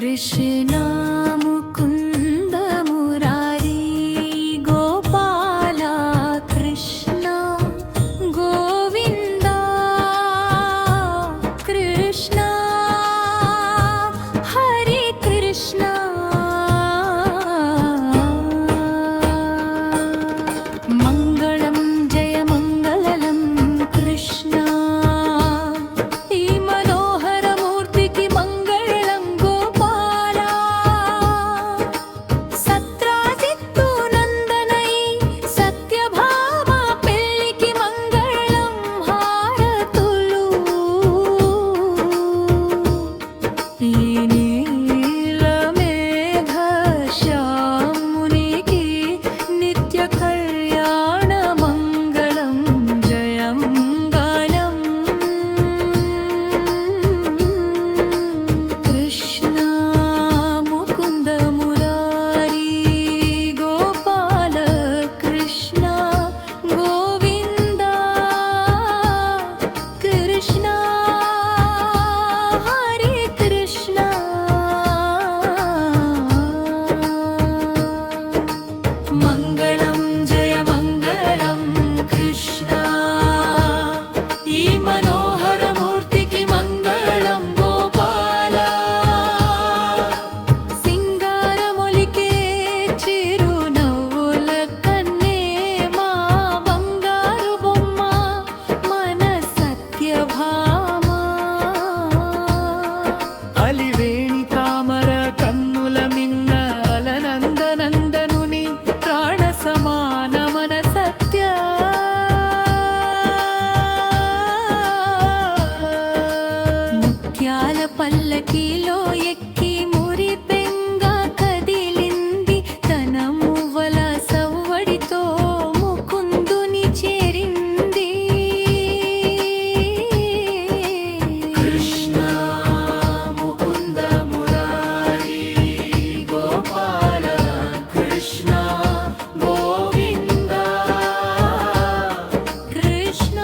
कृष्ण मुकुन्द मुरारी गोपाला कृष्ण गोविन्द कृष्ण हरे कृष्ण मङ्गलं जय मङ्गलं कृष्ण పల్లకిలో ఎక్కి మురి పెంగ కదిలింది తన మువ్వల సవ్వడితో ముకుందుని చేరింది కృష్ణ ముకుంద మురారి గోపాల కృష్ణ గోవింద కృష్ణ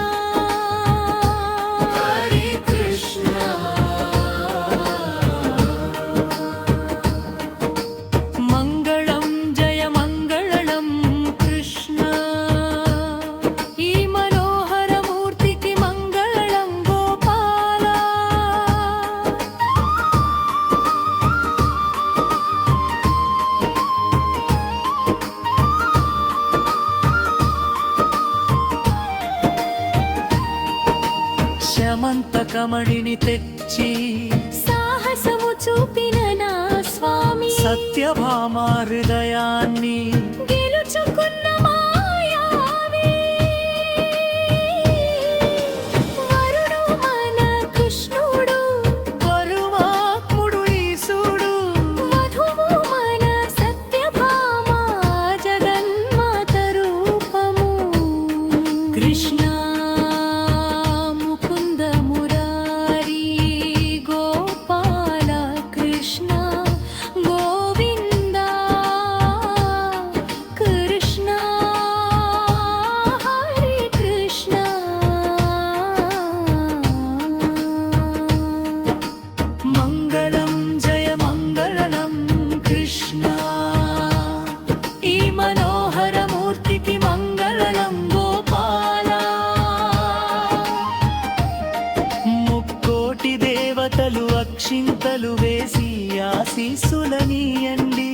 హరే కృష్ణ శమంతకమణిని తెచ్చి సాహసము చూపిన నా స్వామి సత్యభామ హృదయాన్ని గెలుచుకున్న మాయావి వరుడు మన కృష్ణుడు పరమాత్ముడు ఈశుడు వధువు మన సత్యభామ జగన్మాత రూపము కృష్ణ అక్షింతలు వేసి ఆశీస్సులనీయండి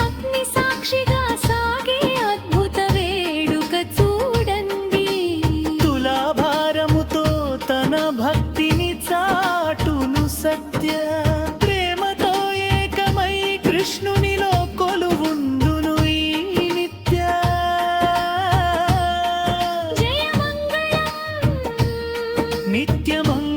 అగ్ని సాక్షిగా సాగే అద్భుత వేడుక చూడండి తులాభారముతో తన భక్తిని చాటును సత్య ప్రేమతో ఏకమై కృష్ణునిలో కొలువుందును ఈ నిత్య జయ మంగళం నిత్య మంగళం